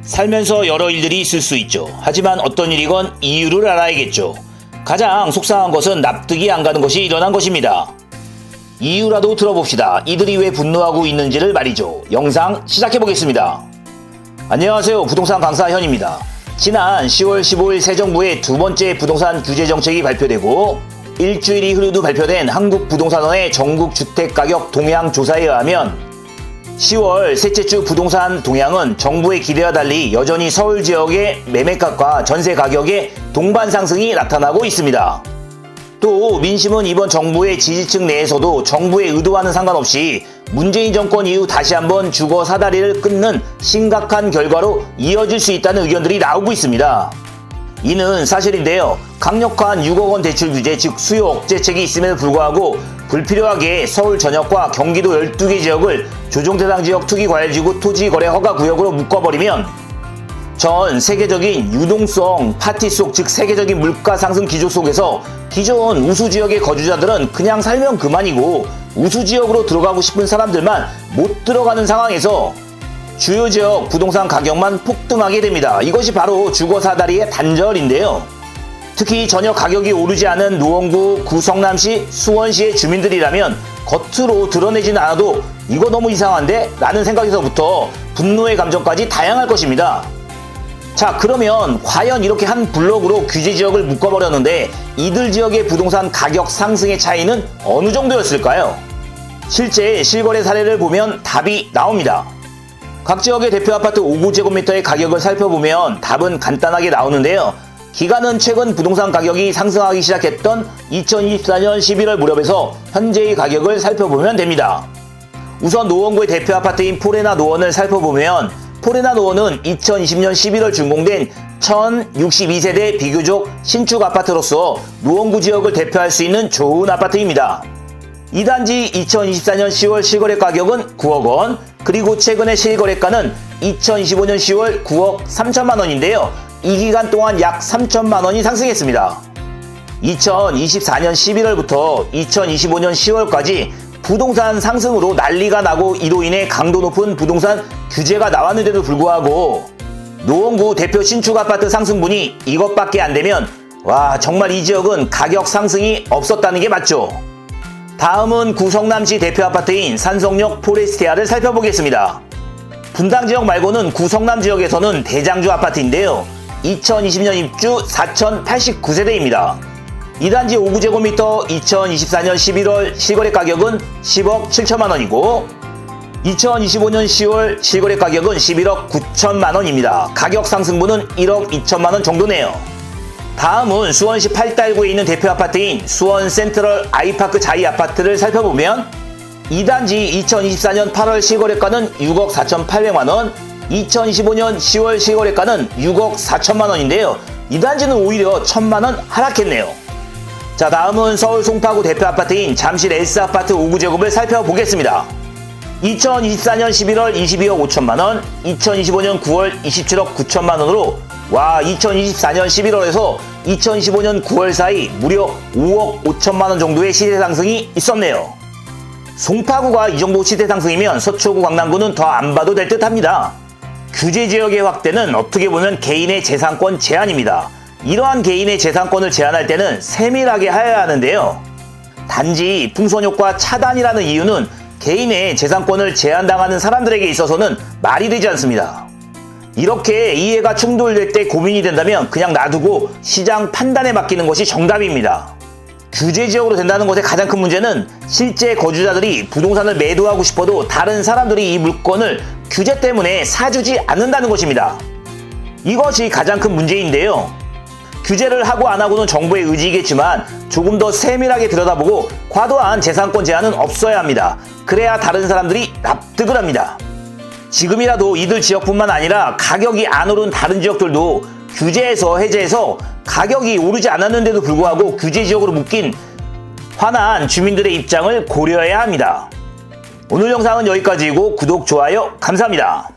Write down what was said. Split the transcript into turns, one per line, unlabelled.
살면서 여러 일들이 있을 수 있죠. 하지만 어떤 일이건 이유를 알아야겠죠. 가장 속상한 것은 납득이 안 가는 것이 일어난 것입니다. 이유라도 들어봅시다. 이들이 왜 분노하고 있는지를 말이죠. 영상 시작해보겠습니다. 안녕하세요. 부동산 강사 현입니다. 지난 10월 15일 새 정부의 두 번째 부동산 규제 정책이 발표되고 일주일이 흐르도 발표된 한국부동산원의 전국 주택가격 동향 조사에 의하면 10월 셋째 주 부동산 동향은 정부의 기대와 달리 여전히 서울 지역의 매매값과 전세 가격의 동반 상승이 나타나고 있습니다. 또 민심은 이번 정부의 지지층 내에서도 정부의 의도와는 상관없이 문재인 정권 이후 다시 한번 주거 사다리를 끊는 심각한 결과로 이어질 수 있다는 의견들이 나오고 있습니다. 이는 사실인데요. 강력한 6억 원 대출 규제 즉 수요 억제책이 있음에도 불구하고 불필요하게 서울 전역과 경기도 12개 지역을 조정대상 지역 투기과열지구 토지거래 허가 구역으로 묶어버리면 전 세계적인 유동성 파티 속 즉 세계적인 물가 상승 기조 속에서 기존 우수지역의 거주자들은 그냥 살면 그만이고 우수지역으로 들어가고 싶은 사람들만 못 들어가는 상황에서 주요 지역 부동산 가격만 폭등하게 됩니다. 이것이 바로 주거 사다리의 단절인데요. 특히 전혀 가격이 오르지 않은 노원구, 구성남시, 수원시의 주민들이라면 겉으로 드러내지는 않아도 이거 너무 이상한데? 라는 생각에서부터 분노의 감정까지 다양할 것입니다. 자, 그러면 과연 이렇게 한 블록으로 규제 지역을 묶어버렸는데 이들 지역의 부동산 가격 상승의 차이는 어느 정도였을까요? 실제 실거래 사례를 보면 답이 나옵니다. 각 지역의 대표 아파트 5구제곱미터의 가격을 살펴보면 답은 간단하게 나오는데요. 기간은 최근 부동산 가격이 상승하기 시작했던 2024년 11월 무렵에서 현재의 가격을 살펴보면 됩니다. 우선 노원구의 대표 아파트인 포레나 노원을 살펴보면 포레나 노원은 2020년 11월 준공된 1062세대 비교적 신축 아파트로서 노원구 지역을 대표할 수 있는 좋은 아파트입니다. 이 단지 2024년 10월 실거래 가격은 9억 원, 그리고 최근의 실거래가는 2025년 10월 9억 3천만 원인데요. 이 기간 동안 약 3천만 원이 상승했습니다. 2024년 11월부터 2025년 10월까지 부동산 상승으로 난리가 나고 이로 인해 강도 높은 부동산 규제가 나왔는데도 불구하고 노원구 대표 신축 아파트 상승분이 이것밖에 안 되면 와, 정말 이 지역은 가격 상승이 없었다는 게 맞죠. 다음은 구성남시 대표 아파트인 산성역 포레스티아를 살펴보겠습니다. 분당 지역 말고는 구성남 지역에서는 대장주 아파트인데요. 2020년 입주 4,089세대입니다. 이 단지 5구제곱미터 2024년 11월 실거래 가격은 10억 7천만 원이고 2025년 10월 실거래 가격은 11억 9천만 원입니다. 가격 상승분은 1억 2천만 원 정도네요. 다음은 수원시 8달구에 있는 대표 아파트인 수원 센트럴 아이파크 자이 아파트를 살펴보면 이 단지 2024년 8월 실거래가는 6억 4,800만 원, 2025년 10월 실거래가는 6억 4천만 원인데요. 이 단지는 오히려 1,000만 원 하락했네요. 자, 다음은 서울 송파구 대표 아파트인 잠실 엘스 아파트 5구제곱을 살펴보겠습니다. 2024년 11월 22억 5천만 원, 2025년 9월 27억 9천만 원으로 2024년 11월에서 2025년 9월 사이 무려 5억 5천만 원 정도의 시세 상승이 있었네요. 송파구가 이 정도 시세 상승이면 서초구 강남구는 더 안 봐도 될 듯합니다. 규제 지역의 확대는 어떻게 보면 개인의 재산권 제한입니다. 이러한 개인의 재산권을 제한할 때는 세밀하게 하여야 하는데요. 단지 풍선효과 차단이라는 이유는 개인의 재산권을 제한당하는 사람들에게 있어서는 말이 되지 않습니다. 이렇게 이해가 충돌될 때 고민이 된다면 그냥 놔두고 시장 판단에 맡기는 것이 정답입니다. 규제 지역으로 된다는 것의 가장 큰 문제는 실제 거주자들이 부동산을 매도하고 싶어도 다른 사람들이 이 물건을 규제 때문에 사주지 않는다는 것입니다. 이것이 가장 큰 문제인데요. 규제를 하고 안 하고는 정부의 의지이겠지만 조금 더 세밀하게 들여다보고 과도한 재산권 제한은 없어야 합니다. 그래야 다른 사람들이 납득을 합니다. 지금이라도 이들 지역뿐만 아니라 가격이 안 오른 다른 지역들도 규제에서 해제해서 가격이 오르지 않았는데도 불구하고 규제 지역으로 묶인 화난 주민들의 입장을 고려해야 합니다. 오늘 영상은 여기까지이고 구독, 좋아요 감사합니다.